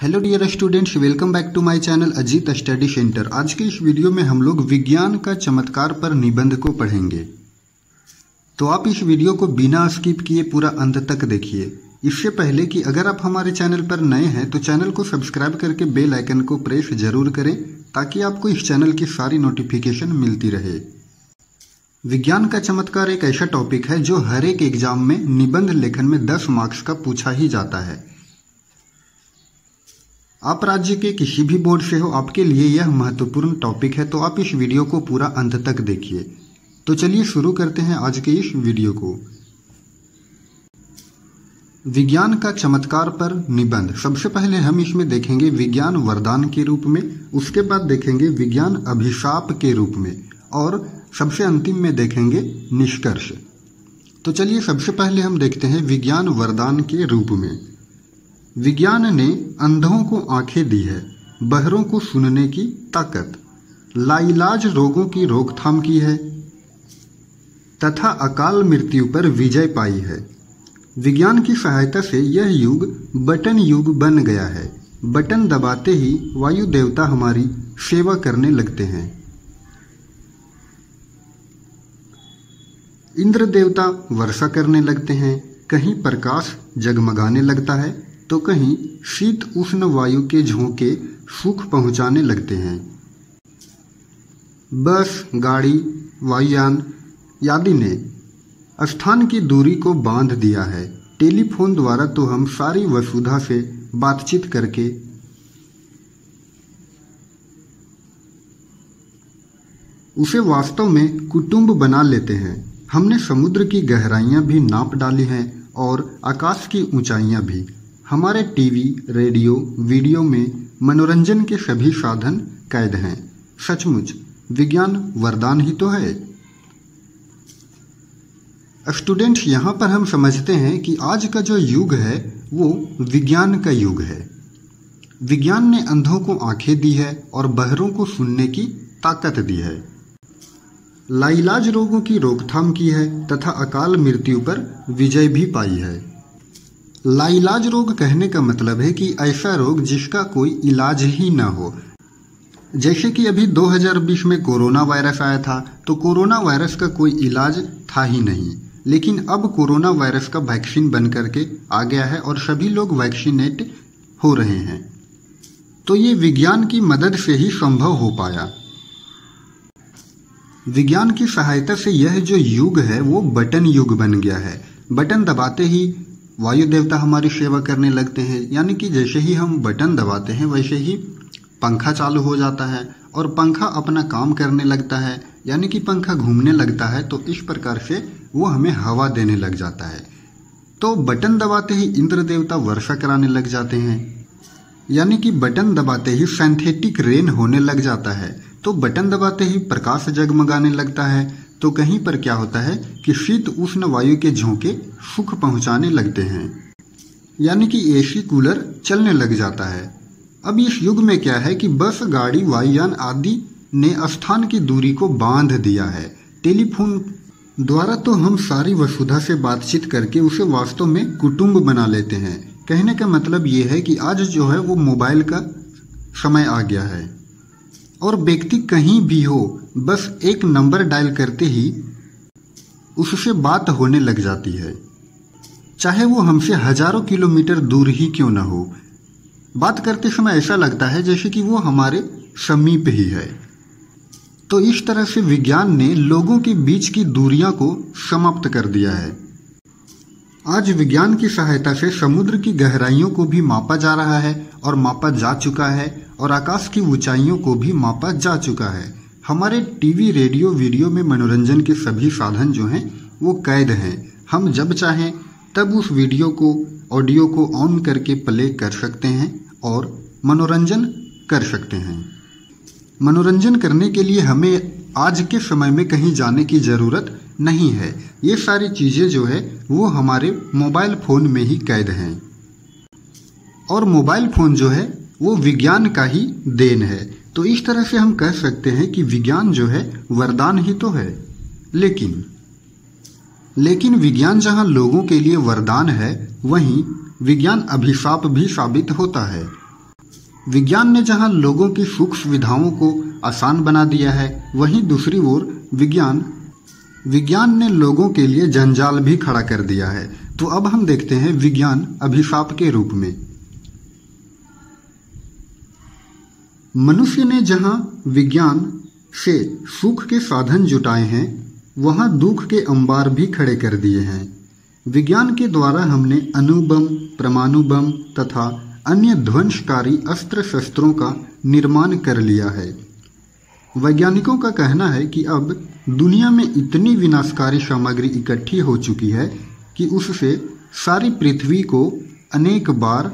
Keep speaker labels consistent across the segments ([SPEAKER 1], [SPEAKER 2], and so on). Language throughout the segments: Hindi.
[SPEAKER 1] Hello dear students, welcome back to my channel Ajit study centre. आज के इस वीडियो में हम लोग विज्ञान का चमत्कार पर निबंध को पढ़ेंगे। तो आप इस वीडियो को बिना स्किप किए पूरा अंत तक देखिए। इससे पहले कि अगर आप हमारे चैनल पर नए हैं तो चैनल को सब्सक्राइब करके बेल आइकन को प्रेस जरूर करें ताकि आपको इस चैनल की सारी नोटिफिकेशन मिलती रहे। विज्ञान का चमत्कार एक ऐसा टॉपिक है जो हर एक एग्जाम में निबंध लेखन में 10 मार्क्स का पूछा ही जाता है। आप राज्य के किसी भी बोर्ड से हो, आपके लिए यह महत्वपूर्ण टॉपिक है, तो आप इस वीडियो को पूरा अंत तक देखिए। तो चलिए शुरू करते हैं आज के इस वीडियो को। विज्ञान का चमत्कार पर निबंध। सबसे पहले हम इसमें देखेंगे विज्ञान वरदान के रूप में, उसके बाद देखेंगे विज्ञान अभिशाप के रूप में और सबसे अंतिम में देखेंगे निष्कर्ष। तो चलिए सबसे पहले हम देखते हैं विज्ञान वरदान के रूप में। विज्ञान ने अंधों को आंखें दी है, बहरों को सुनने की ताकत, लाइलाज रोगों की रोकथाम की है तथा अकाल मृत्यु पर विजय पाई है। विज्ञान की सहायता से यह युग बटन युग बन गया है। बटन दबाते ही वायु देवता हमारी सेवा करने लगते हैं। इंद्र देवता वर्षा करने लगते हैं। कहीं प्रकाश जगमगाने लगता है तो कहीं शीत उष्ण वायु के झोंके सुख पहुंचाने लगते हैं। बस, गाड़ी, वायुयान आदि ने स्थान की दूरी को बांध दिया है। टेलीफोन द्वारा तो हम सारी वसुधा से बातचीत करके उसे वास्तव में कुटुंब बना लेते हैं। हमने समुद्र की गहराइयां भी नाप डाली हैं और आकाश की ऊंचाइयां भी। हमारे टीवी, रेडियो, वीडियो में मनोरंजन के सभी साधन कैद हैं। सचमुच विज्ञान वरदान ही तो है। स्टूडेंट्स, यहाँ पर हम समझते हैं कि आज का जो युग है वो विज्ञान का युग है। विज्ञान ने अंधों को आंखें दी है और बहरों को सुनने की ताकत दी है, लाइलाज रोगों की रोकथाम की है तथा अकाल मृत्यु पर विजय भी पाई है। लाइलाज रोग कहने का मतलब है कि ऐसा रोग जिसका कोई इलाज ही ना हो। जैसे कि अभी 2020 में कोरोना वायरस आया था, तो कोरोना वायरस का कोई इलाज था ही नहीं, लेकिन अब कोरोना वायरस का वैक्सीन बन करके आ गया है और सभी लोग वैक्सीनेट हो रहे हैं। तो ये विज्ञान की मदद से ही संभव हो पाया। विज्ञान की सहायता से यह जो युग है वो बटन युग बन गया है। बटन दबाते ही वायु देवता हमारी सेवा करने लगते हैं, यानी कि जैसे ही हम बटन दबाते हैं वैसे ही पंखा चालू हो जाता है और पंखा अपना काम करने लगता है, यानी कि पंखा घूमने लगता है। तो इस प्रकार से वो हमें हवा देने लग जाता है। तो बटन दबाते ही इंद्र देवता वर्षा कराने लग जाते हैं, यानी कि बटन दबाते ही सिंथेटिक रेन होने लग जाता है। तो बटन दबाते ही प्रकाश जगमगाने लगता है। तो कहीं पर क्या होता है कि शीत उष्ण वायु के झोंके सुख पहुंचाने लगते हैं, यानी कि एसी कूलर चलने लग जाता है। अब इस युग में क्या है कि बस, गाड़ी, वायुयान आदि ने स्थान की दूरी को बांध दिया है। टेलीफोन द्वारा तो हम सारी वसुधा से बातचीत करके उसे वास्तव में कुटुंब बना लेते हैं। कहने का मतलब ये है कि आज जो है वो मोबाइल का समय आ गया है और व्यक्ति कहीं भी हो, बस एक नंबर डायल करते ही उससे बात होने लग जाती है, चाहे वो हमसे हजारों किलोमीटर दूर ही क्यों न हो। बात करते समय ऐसा लगता है जैसे कि वो हमारे समीप ही है। तो इस तरह से विज्ञान ने लोगों के बीच की दूरियां को समाप्त कर दिया है। आज विज्ञान की सहायता से समुद्र की गहराइयों को भी मापा जा रहा है और मापा जा चुका है और आकाश की ऊंचाइयों को भी मापा जा चुका है। हमारे टीवी, रेडियो, वीडियो में मनोरंजन के सभी साधन जो हैं वो कैद हैं। हम जब चाहें तब उस वीडियो को, ऑडियो को ऑन करके प्ले कर सकते हैं और मनोरंजन कर सकते हैं। मनोरंजन करने के लिए हमें आज के समय में कहीं जाने की ज़रूरत नहीं है। ये सारी चीज़ें जो है वो हमारे मोबाइल फ़ोन में ही कैद हैं और मोबाइल फ़ोन जो है वो विज्ञान का ही देन है। तो इस तरह से हम कह सकते हैं कि विज्ञान जो है वरदान ही तो है। लेकिन विज्ञान जहाँ लोगों के लिए वरदान है, वहीं विज्ञान अभिशाप भी साबित होता है। विज्ञान ने जहां लोगों की सुख सुविधाओं को आसान बना दिया है, वहीं दूसरी ओर विज्ञान ने लोगों के लिए जंजाल भी खड़ा कर दिया है। तो अब हम देखते हैं विज्ञान अभिशाप के रूप में। मनुष्य ने जहां विज्ञान से सुख के साधन जुटाए हैं, वहां दुख के अंबार भी खड़े कर दिए हैं। विज्ञान के द्वारा हमने अणुबम, परमाणु बम तथा अन्य ध्वंसकारी अस्त्र शस्त्रों का निर्माण कर लिया है। वैज्ञानिकों का कहना है कि अब दुनिया में इतनी विनाशकारी सामग्री इकट्ठी हो चुकी है कि उससे सारी पृथ्वी को अनेक बार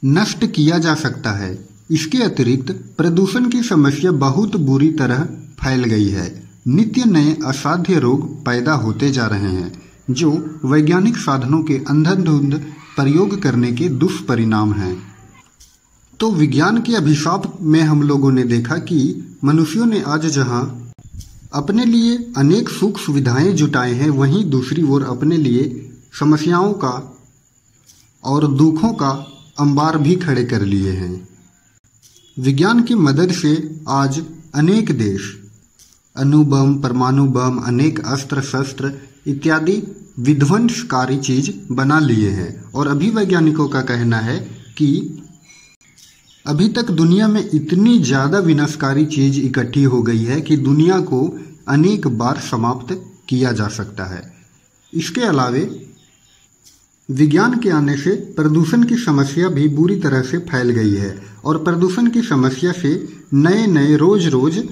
[SPEAKER 1] नष्ट किया जा सकता है। इसके अतिरिक्त प्रदूषण की समस्या बहुत बुरी तरह फैल गई है। नित्य नए असाध्य रोग पैदा होते जा रहे हैं, जो वैज्ञानिक साधनों के अंधाधुंध प्रयोग करने के दुष्परिणाम हैं। तो विज्ञान के अभिशाप में हम लोगों ने देखा कि मनुष्यों ने आज जहां अपने लिए अनेक सुख सुविधाएं जुटाए हैं, वहीं दूसरी ओर अपने लिए समस्याओं का और दुखों का अंबार भी खड़े कर लिए हैं। विज्ञान की मदद से आज अनेक देश अणुबम, परमाणु बम, अनेक अस्त्र शस्त्र इत्यादि विध्वंसकारी चीज बना लिए हैं। और अभी वैज्ञानिकों का कहना है कि अभी तक दुनिया में इतनी ज़्यादा विनाशकारी चीज इकट्ठी हो गई है कि दुनिया को अनेक बार समाप्त किया जा सकता है। इसके अलावे विज्ञान के आने से प्रदूषण की समस्या भी बुरी तरह से फैल गई है और प्रदूषण की समस्या से नए नए रोज रोज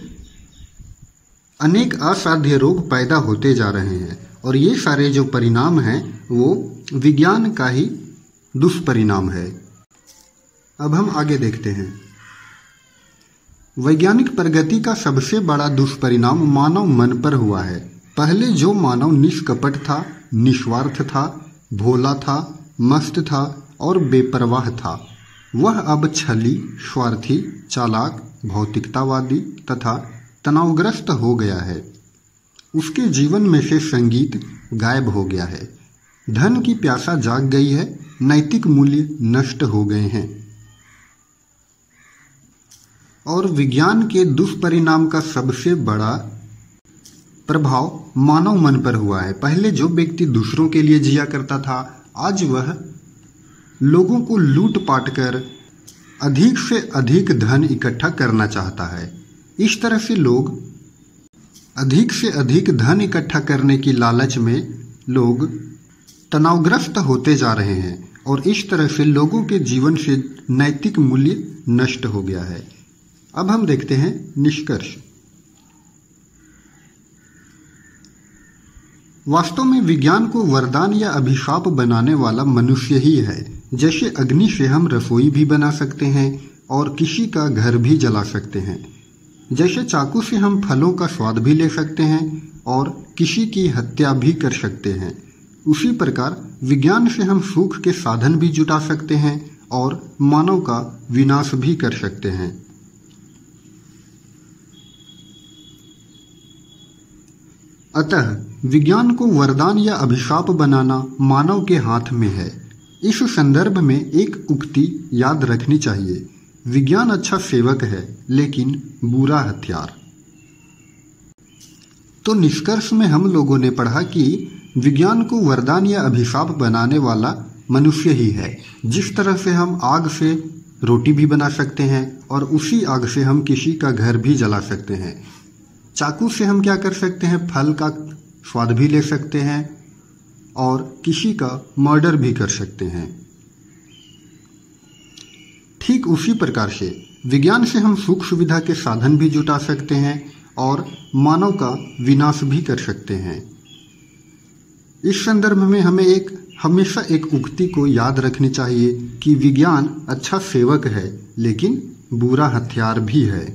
[SPEAKER 1] अनेक असाध्य रोग पैदा होते जा रहे हैं। और ये सारे जो परिणाम हैं वो विज्ञान का ही दुष्परिणाम है। अब हम आगे देखते हैं। वैज्ञानिक प्रगति का सबसे बड़ा दुष्परिणाम मानव मन पर हुआ है। पहले जो मानव निष्कपट था, निस्वार्थ था, भोला था, मस्त था और बेपरवाह था, वह अब छली, स्वार्थी, चालाक, भौतिकतावादी तथा तनावग्रस्त हो गया है। उसके जीवन में से संगीत गायब हो गया है। धन की प्यासा जाग गई है। नैतिक मूल्य नष्ट हो गए हैं। और विज्ञान के दुष्परिणाम का सबसे बड़ा प्रभाव मानव मन पर हुआ है। पहले जो व्यक्ति दूसरों के लिए जिया करता था, आज वह लोगों को लूट पाट कर अधिक से अधिक धन इकट्ठा करना चाहता है। इस तरह से लोग अधिक से अधिक धन इकट्ठा करने की लालच में लोग तनावग्रस्त होते जा रहे हैं और इस तरह से लोगों के जीवन से नैतिक मूल्य नष्ट हो गया है। अब हम देखते हैं निष्कर्ष। वास्तव में विज्ञान को वरदान या अभिशाप बनाने वाला मनुष्य ही है। जैसे अग्नि से हम रसोई भी बना सकते हैं और किसी का घर भी जला सकते हैं। जैसे चाकू से हम फलों का स्वाद भी ले सकते हैं और किसी की हत्या भी कर सकते हैं, उसी प्रकार विज्ञान से हम सुख के साधन भी जुटा सकते हैं और मानव का विनाश भी कर सकते हैं। अतः विज्ञान को वरदान या अभिशाप बनाना मानव के हाथ में है। इस संदर्भ में एक उक्ति याद रखनी चाहिए, विज्ञान अच्छा सेवक है लेकिन बुरा हथियार। तो निष्कर्ष में हम लोगों ने पढ़ा कि विज्ञान को वरदान या अभिशाप बनाने वाला मनुष्य ही है। जिस तरह से हम आग से रोटी भी बना सकते हैं और उसी आग से हम किसी का घर भी जला सकते हैं। चाकू से हम क्या कर सकते हैं, फल का स्वाद भी ले सकते हैं और किसी का मर्डर भी कर सकते हैं। ठीक उसी प्रकार से विज्ञान से हम सुख सुविधा के साधन भी जुटा सकते हैं और मानव का विनाश भी कर सकते हैं। इस संदर्भ में हमें हमेशा एक उक्ति को याद रखनी चाहिए कि विज्ञान अच्छा सेवक है लेकिन बुरा हथियार भी है।